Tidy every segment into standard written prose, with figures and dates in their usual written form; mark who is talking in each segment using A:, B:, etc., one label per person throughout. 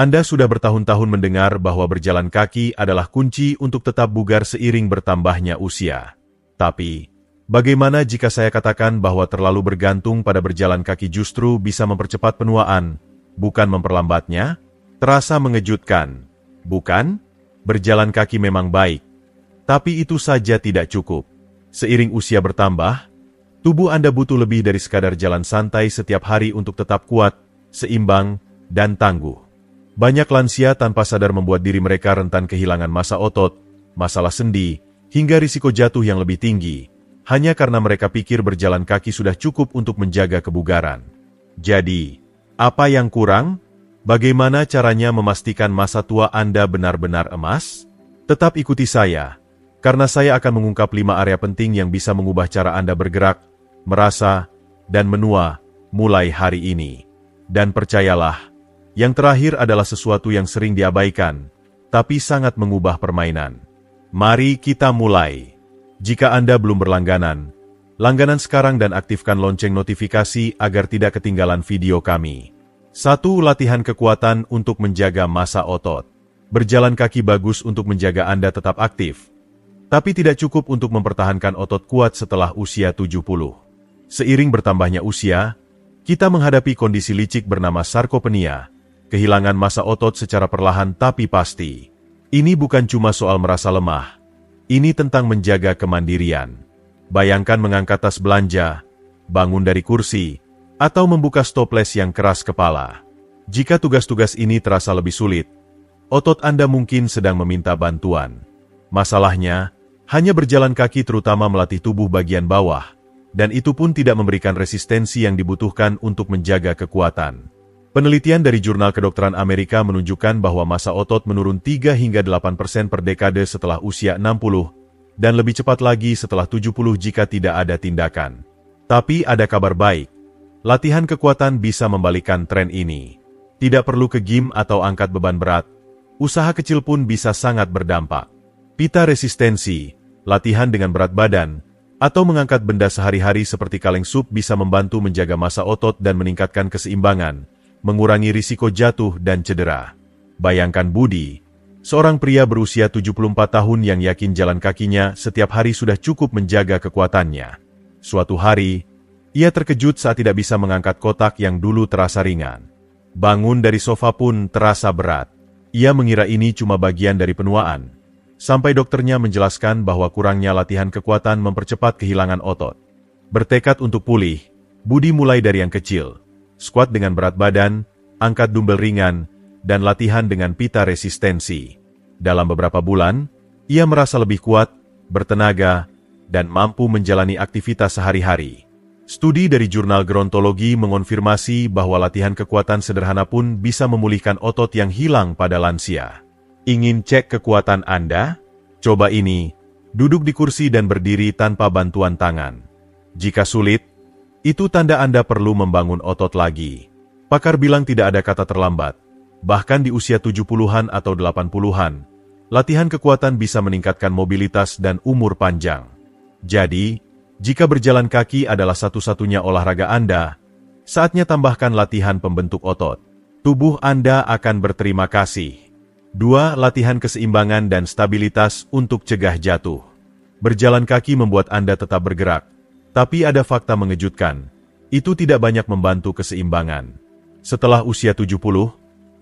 A: Anda sudah bertahun-tahun mendengar bahwa berjalan kaki adalah kunci untuk tetap bugar seiring bertambahnya usia. Tapi, bagaimana jika saya katakan bahwa terlalu bergantung pada berjalan kaki justru bisa mempercepat penuaan, bukan memperlambatnya? Terasa mengejutkan, bukan? Berjalan kaki memang baik, tapi itu saja tidak cukup. Seiring usia bertambah, tubuh Anda butuh lebih dari sekadar jalan santai setiap hari untuk tetap kuat, seimbang, dan tangguh. Banyak lansia tanpa sadar membuat diri mereka rentan kehilangan massa otot, masalah sendi, hingga risiko jatuh yang lebih tinggi, hanya karena mereka pikir berjalan kaki sudah cukup untuk menjaga kebugaran. Jadi, apa yang kurang? Bagaimana caranya memastikan masa tua Anda benar-benar emas? Tetap ikuti saya, karena saya akan mengungkap 5 area penting yang bisa mengubah cara Anda bergerak, merasa, dan menua mulai hari ini. Dan percayalah, yang terakhir adalah sesuatu yang sering diabaikan, tapi sangat mengubah permainan. Mari kita mulai. Jika Anda belum berlangganan, langganan sekarang dan aktifkan lonceng notifikasi agar tidak ketinggalan video kami. 1. Latihan kekuatan untuk menjaga massa otot. Berjalan kaki bagus untuk menjaga Anda tetap aktif, tapi tidak cukup untuk mempertahankan otot kuat setelah usia 70. Seiring bertambahnya usia, kita menghadapi kondisi licik bernama sarkopenia, kehilangan massa otot secara perlahan tapi pasti. Ini bukan cuma soal merasa lemah, ini tentang menjaga kemandirian. Bayangkan mengangkat tas belanja, bangun dari kursi, atau membuka stoples yang keras kepala. Jika tugas-tugas ini terasa lebih sulit, otot Anda mungkin sedang meminta bantuan. Masalahnya, hanya berjalan kaki terutama melatih tubuh bagian bawah, dan itu pun tidak memberikan resistensi yang dibutuhkan untuk menjaga kekuatan. Penelitian dari Jurnal Kedokteran Amerika menunjukkan bahwa massa otot menurun 3 hingga 8% per dekade setelah usia 60, dan lebih cepat lagi setelah 70 jika tidak ada tindakan. Tapi ada kabar baik. Latihan kekuatan bisa membalikkan tren ini. Tidak perlu ke gym atau angkat beban berat. Usaha kecil pun bisa sangat berdampak. Pita resistensi, latihan dengan berat badan, atau mengangkat benda sehari-hari seperti kaleng sup bisa membantu menjaga massa otot dan meningkatkan keseimbangan, mengurangi risiko jatuh dan cedera. Bayangkan Budi, seorang pria berusia 74 tahun yang yakin jalan kakinya setiap hari sudah cukup menjaga kekuatannya. Suatu hari, ia terkejut saat tidak bisa mengangkat kotak yang dulu terasa ringan. Bangun dari sofa pun terasa berat. Ia mengira ini cuma bagian dari penuaan. Sampai dokternya menjelaskan bahwa kurangnya latihan kekuatan mempercepat kehilangan otot. Bertekad untuk pulih, Budi mulai dari yang kecil. Squat dengan berat badan, angkat dumbbell ringan, dan latihan dengan pita resistensi. Dalam beberapa bulan, ia merasa lebih kuat, bertenaga, dan mampu menjalani aktivitas sehari-hari. Studi dari jurnal gerontologi mengonfirmasi bahwa latihan kekuatan sederhana pun bisa memulihkan otot yang hilang pada lansia. Ingin cek kekuatan Anda? Coba ini, duduk di kursi dan berdiri tanpa bantuan tangan. Jika sulit, itu tanda Anda perlu membangun otot lagi. Pakar bilang tidak ada kata terlambat. Bahkan di usia 70-an atau 80-an, latihan kekuatan bisa meningkatkan mobilitas dan umur panjang. Jadi, jika berjalan kaki adalah satu-satunya olahraga Anda, saatnya tambahkan latihan pembentuk otot. Tubuh Anda akan berterima kasih. 2. Latihan keseimbangan dan stabilitas untuk cegah jatuh. Berjalan kaki membuat Anda tetap bergerak, tapi ada fakta mengejutkan. Itu tidak banyak membantu keseimbangan. Setelah usia 70,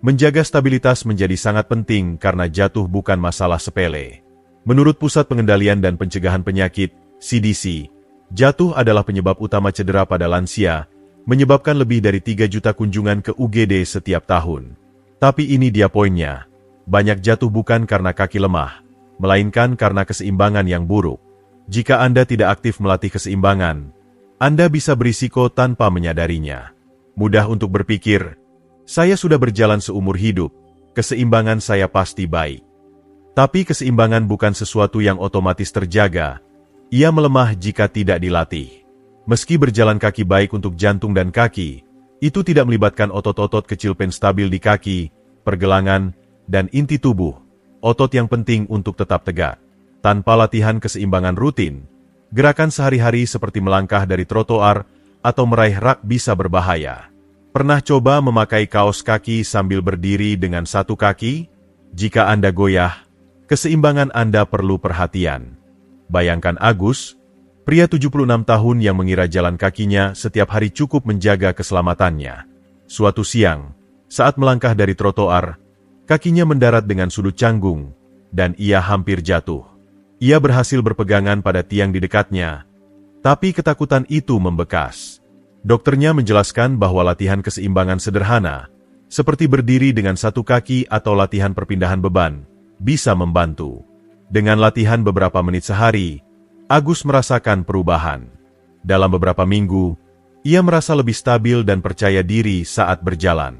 A: menjaga stabilitas menjadi sangat penting karena jatuh bukan masalah sepele. Menurut Pusat Pengendalian dan Pencegahan Penyakit, CDC, jatuh adalah penyebab utama cedera pada lansia, menyebabkan lebih dari 3 juta kunjungan ke UGD setiap tahun. Tapi ini dia poinnya. Banyak jatuh bukan karena kaki lemah, melainkan karena keseimbangan yang buruk. Jika Anda tidak aktif melatih keseimbangan, Anda bisa berisiko tanpa menyadarinya. Mudah untuk berpikir, saya sudah berjalan seumur hidup, keseimbangan saya pasti baik. Tapi keseimbangan bukan sesuatu yang otomatis terjaga. Ia melemah jika tidak dilatih. Meski berjalan kaki baik untuk jantung dan kaki, itu tidak melibatkan otot-otot kecil penstabil di kaki, pergelangan, dan inti tubuh, otot yang penting untuk tetap tegak. Tanpa latihan keseimbangan rutin, gerakan sehari-hari seperti melangkah dari trotoar atau meraih rak bisa berbahaya. Pernah coba memakai kaos kaki sambil berdiri dengan satu kaki? Jika Anda goyah, keseimbangan Anda perlu perhatian. Bayangkan Agus, pria 76 tahun yang mengira jalan kakinya setiap hari cukup menjaga keselamatannya. Suatu siang, saat melangkah dari trotoar, kakinya mendarat dengan sudut canggung, dan ia hampir jatuh. Ia berhasil berpegangan pada tiang di dekatnya, tapi ketakutan itu membekas. Dokternya menjelaskan bahwa latihan keseimbangan sederhana, seperti berdiri dengan satu kaki atau latihan perpindahan beban, bisa membantu. Dengan latihan beberapa menit sehari, Agus merasakan perubahan. Dalam beberapa minggu, ia merasa lebih stabil dan percaya diri saat berjalan.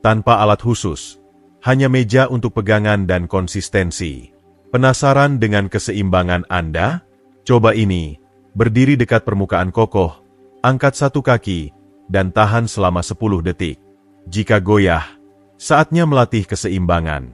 A: Tanpa alat khusus, hanya meja untuk pegangan dan konsistensi. Penasaran dengan keseimbangan Anda? Coba ini, berdiri dekat permukaan kokoh, angkat satu kaki, dan tahan selama 10 detik. Jika goyah, saatnya melatih keseimbangan.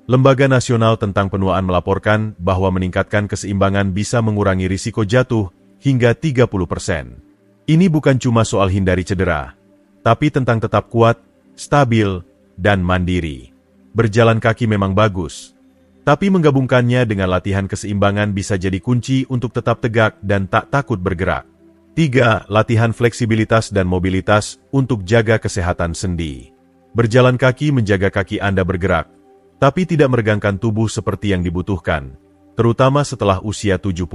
A: Lembaga Nasional tentang Penuaan melaporkan bahwa meningkatkan keseimbangan bisa mengurangi risiko jatuh hingga 30%. Ini bukan cuma soal hindari cedera, tapi tentang tetap kuat, stabil, dan mandiri. Berjalan kaki memang bagus, tapi menggabungkannya dengan latihan keseimbangan bisa jadi kunci untuk tetap tegak dan tak takut bergerak. 3. Latihan fleksibilitas dan mobilitas untuk jaga kesehatan sendi. Berjalan kaki menjaga kaki Anda bergerak, tapi tidak meregangkan tubuh seperti yang dibutuhkan, terutama setelah usia 70.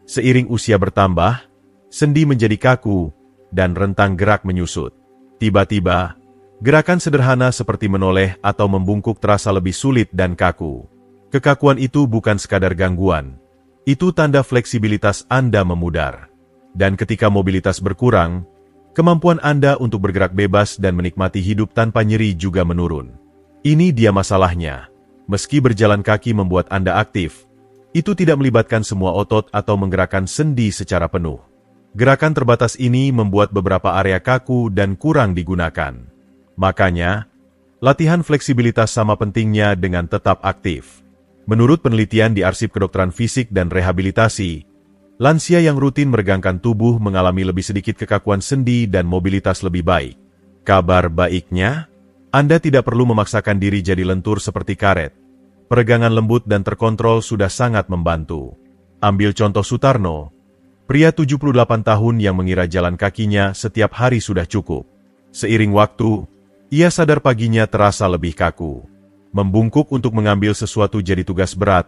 A: Seiring usia bertambah, sendi menjadi kaku, dan rentang gerak menyusut. Tiba-tiba, gerakan sederhana seperti menoleh atau membungkuk terasa lebih sulit dan kaku. Kekakuan itu bukan sekadar gangguan, itu tanda fleksibilitas Anda memudar. Dan ketika mobilitas berkurang, kemampuan Anda untuk bergerak bebas dan menikmati hidup tanpa nyeri juga menurun. Ini dia masalahnya. Meski berjalan kaki membuat Anda aktif, itu tidak melibatkan semua otot atau menggerakkan sendi secara penuh. Gerakan terbatas ini membuat beberapa area kaku dan kurang digunakan. Makanya, latihan fleksibilitas sama pentingnya dengan tetap aktif. Menurut penelitian di Arsip Kedokteran Fisik dan Rehabilitasi, lansia yang rutin meregangkan tubuh mengalami lebih sedikit kekakuan sendi dan mobilitas lebih baik. Kabar baiknya, Anda tidak perlu memaksakan diri jadi lentur seperti karet. Peregangan lembut dan terkontrol sudah sangat membantu. Ambil contoh Sutarno, pria 78 tahun yang mengira jalan kakinya setiap hari sudah cukup. Seiring waktu, ia sadar paginya terasa lebih kaku. Membungkuk untuk mengambil sesuatu jadi tugas berat,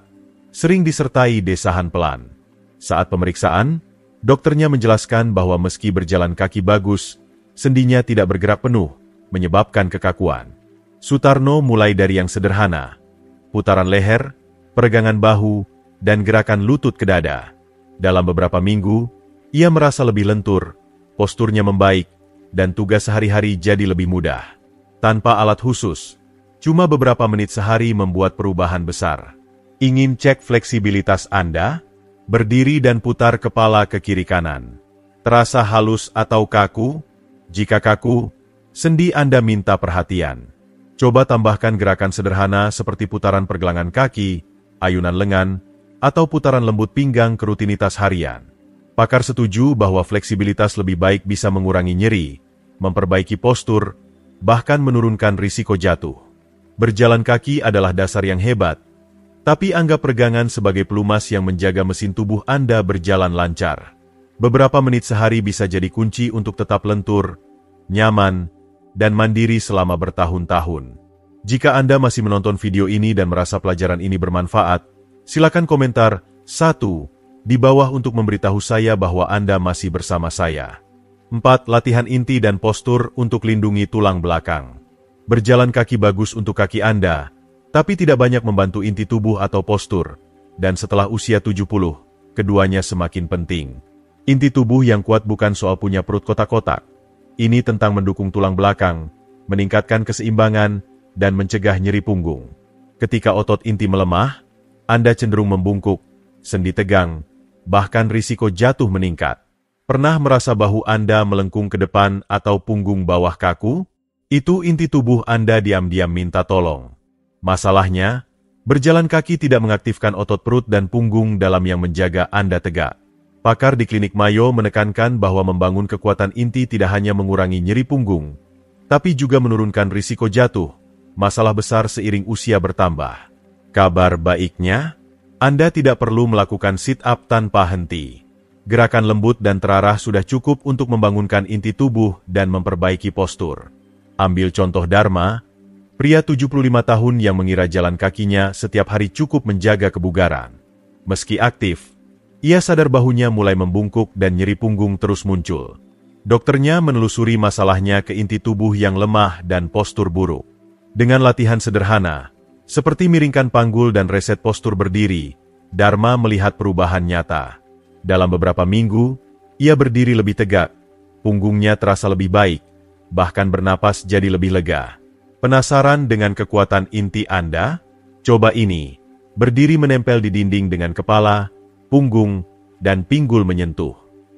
A: sering disertai desahan pelan. Saat pemeriksaan, dokternya menjelaskan bahwa meski berjalan kaki bagus, sendinya tidak bergerak penuh, menyebabkan kekakuan. Sutarno mulai dari yang sederhana, putaran leher, peregangan bahu, dan gerakan lutut ke dada. Dalam beberapa minggu, ia merasa lebih lentur, posturnya membaik, dan tugas sehari-hari jadi lebih mudah. Tanpa alat khusus, cuma beberapa menit sehari membuat perubahan besar. Ingin cek fleksibilitas Anda? Berdiri dan putar kepala ke kiri kanan. Terasa halus atau kaku? Jika kaku, sendi Anda minta perhatian. Coba tambahkan gerakan sederhana seperti putaran pergelangan kaki, ayunan lengan, atau putaran lembut pinggang ke rutinitas harian. Pakar setuju bahwa fleksibilitas lebih baik bisa mengurangi nyeri, memperbaiki postur, bahkan menurunkan risiko jatuh. Berjalan kaki adalah dasar yang hebat, tapi anggap peregangan sebagai pelumas yang menjaga mesin tubuh Anda berjalan lancar. Beberapa menit sehari bisa jadi kunci untuk tetap lentur, nyaman, dan mandiri selama bertahun-tahun. Jika Anda masih menonton video ini dan merasa pelajaran ini bermanfaat, silakan komentar 1 di bawah untuk memberitahu saya bahwa Anda masih bersama saya. 4. Latihan inti dan postur untuk lindungi tulang belakang. Berjalan kaki bagus untuk kaki Anda, tapi tidak banyak membantu inti tubuh atau postur, dan setelah usia 70, keduanya semakin penting. Inti tubuh yang kuat bukan soal punya perut kotak-kotak. Ini tentang mendukung tulang belakang, meningkatkan keseimbangan, dan mencegah nyeri punggung. Ketika otot inti melemah, Anda cenderung membungkuk, sendi tegang, bahkan risiko jatuh meningkat. Pernah merasa bahu Anda melengkung ke depan atau punggung bawah kaku? Itu inti tubuh Anda diam-diam minta tolong. Masalahnya, berjalan kaki tidak mengaktifkan otot perut dan punggung dalam yang menjaga Anda tegak. Pakar di klinik Mayo menekankan bahwa membangun kekuatan inti tidak hanya mengurangi nyeri punggung, tapi juga menurunkan risiko jatuh, masalah besar seiring usia bertambah. Kabar baiknya, Anda tidak perlu melakukan sit-up tanpa henti. Gerakan lembut dan terarah sudah cukup untuk membangunkan inti tubuh dan memperbaiki postur. Ambil contoh Dharma, pria 75 tahun yang mengira jalan kakinya setiap hari cukup menjaga kebugaran. Meski aktif, ia sadar bahunya mulai membungkuk dan nyeri punggung terus muncul. Dokternya menelusuri masalahnya ke inti tubuh yang lemah dan postur buruk. Dengan latihan sederhana, seperti miringkan panggul dan reset postur berdiri, Dharma melihat perubahan nyata. Dalam beberapa minggu, ia berdiri lebih tegak, punggungnya terasa lebih baik, bahkan bernapas jadi lebih lega. Penasaran dengan kekuatan inti Anda? Coba ini, berdiri menempel di dinding dengan kepala, punggung, dan pinggul menyentuh.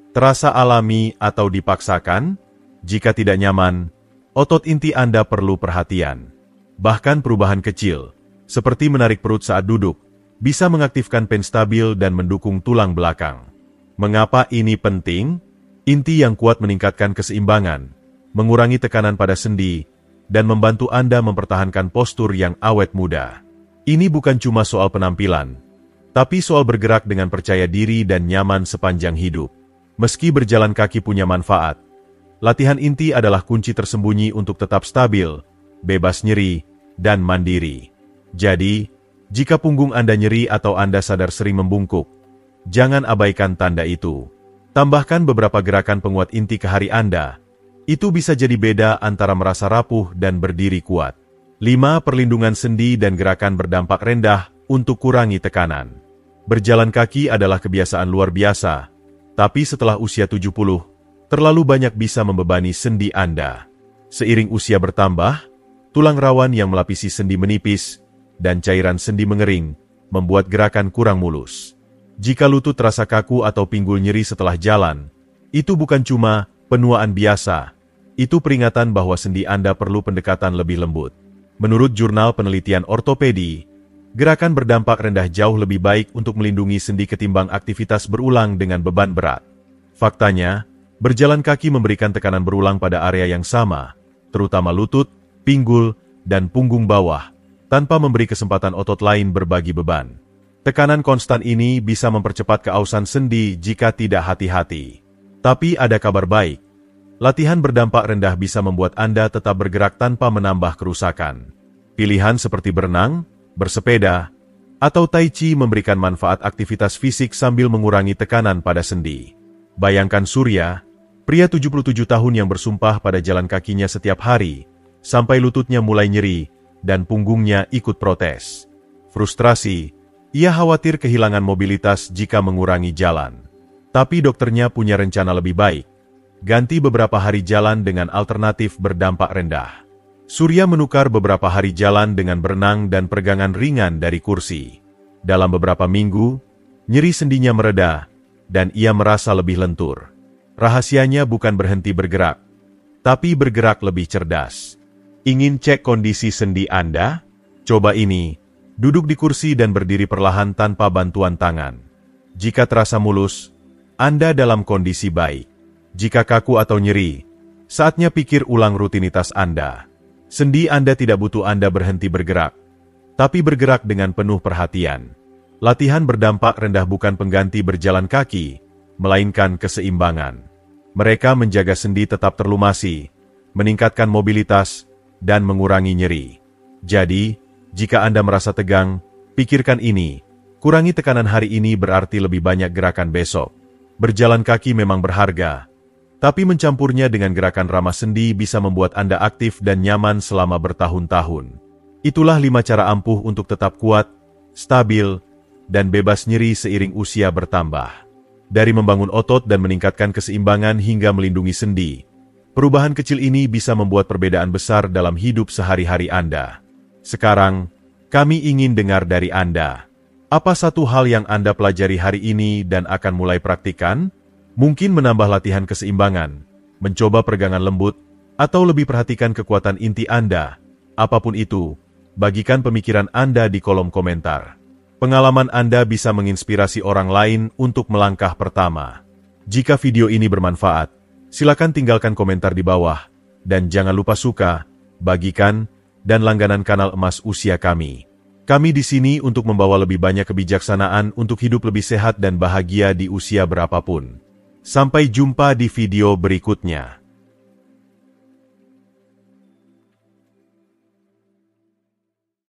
A: Terasa alami atau dipaksakan? Jika tidak nyaman, otot inti Anda perlu perhatian. Bahkan perubahan kecil, seperti menarik perut saat duduk, bisa mengaktifkan penstabil dan mendukung tulang belakang. Mengapa ini penting? Inti yang kuat meningkatkan keseimbangan, mengurangi tekanan pada sendi, dan membantu Anda mempertahankan postur yang awet muda. Ini bukan cuma soal penampilan, tapi soal bergerak dengan percaya diri dan nyaman sepanjang hidup. Meski berjalan kaki punya manfaat, latihan inti adalah kunci tersembunyi untuk tetap stabil, bebas nyeri, dan mandiri. Jadi, jika punggung Anda nyeri atau Anda sadar sering membungkuk, jangan abaikan tanda itu. Tambahkan beberapa gerakan penguat inti ke hari Anda. Itu bisa jadi beda antara merasa rapuh dan berdiri kuat. 5. Perlindungan sendi dan gerakan berdampak rendah untuk kurangi tekanan. Berjalan kaki adalah kebiasaan luar biasa, tapi setelah usia 70, terlalu banyak bisa membebani sendi Anda. Seiring usia bertambah, tulang rawan yang melapisi sendi menipis, dan cairan sendi mengering, membuat gerakan kurang mulus. Jika lutut terasa kaku atau pinggul nyeri setelah jalan, itu bukan cuma penuaan biasa, itu peringatan bahwa sendi Anda perlu pendekatan lebih lembut. Menurut jurnal penelitian ortopedi, gerakan berdampak rendah jauh lebih baik untuk melindungi sendi ketimbang aktivitas berulang dengan beban berat. Faktanya, berjalan kaki memberikan tekanan berulang pada area yang sama, terutama lutut, pinggul, dan punggung bawah, tanpa memberi kesempatan otot lain berbagi beban. Tekanan konstan ini bisa mempercepat keausan sendi jika tidak hati-hati. Tapi ada kabar baik. Latihan berdampak rendah bisa membuat Anda tetap bergerak tanpa menambah kerusakan. Pilihan seperti berenang, bersepeda, atau tai chi memberikan manfaat aktivitas fisik sambil mengurangi tekanan pada sendi. Bayangkan Surya, pria 77 tahun yang bersumpah pada jalan kakinya setiap hari, sampai lututnya mulai nyeri, dan punggungnya ikut protes. Frustrasi, ia khawatir kehilangan mobilitas jika mengurangi jalan. Tapi dokternya punya rencana lebih baik. Ganti beberapa hari jalan dengan alternatif berdampak rendah. Surya menukar beberapa hari jalan dengan berenang dan peregangan ringan dari kursi. Dalam beberapa minggu, nyeri sendinya mereda, dan ia merasa lebih lentur. Rahasianya bukan berhenti bergerak, tapi bergerak lebih cerdas. Ingin cek kondisi sendi Anda? Coba ini, duduk di kursi dan berdiri perlahan tanpa bantuan tangan. Jika terasa mulus, Anda dalam kondisi baik. Jika kaku atau nyeri, saatnya pikir ulang rutinitas Anda. Sendi Anda tidak butuh Anda berhenti bergerak, tapi bergerak dengan penuh perhatian. Latihan berdampak rendah bukan pengganti berjalan kaki, melainkan keseimbangan. Mereka menjaga sendi tetap terlumasi, meningkatkan mobilitas, dan mengurangi nyeri. Jadi, jika Anda merasa tegang, pikirkan ini. Kurangi tekanan hari ini berarti lebih banyak gerakan besok. Berjalan kaki memang berharga, tapi mencampurnya dengan gerakan ramah sendi bisa membuat Anda aktif dan nyaman selama bertahun-tahun. Itulah 5 cara ampuh untuk tetap kuat, stabil, dan bebas nyeri seiring usia bertambah. Dari membangun otot dan meningkatkan keseimbangan hingga melindungi sendi, perubahan kecil ini bisa membuat perbedaan besar dalam hidup sehari-hari Anda. Sekarang, kami ingin dengar dari Anda. Apa satu hal yang Anda pelajari hari ini dan akan mulai praktikkan? Mungkin menambah latihan keseimbangan, mencoba peregangan lembut, atau lebih perhatikan kekuatan inti Anda. Apapun itu, bagikan pemikiran Anda di kolom komentar. Pengalaman Anda bisa menginspirasi orang lain untuk melangkah pertama. Jika video ini bermanfaat, silakan tinggalkan komentar di bawah, dan jangan lupa suka, bagikan, dan langganan kanal Emas Usia kami. Kami di sini untuk membawa lebih banyak kebijaksanaan untuk hidup lebih sehat dan bahagia di usia berapapun. Sampai jumpa di video berikutnya.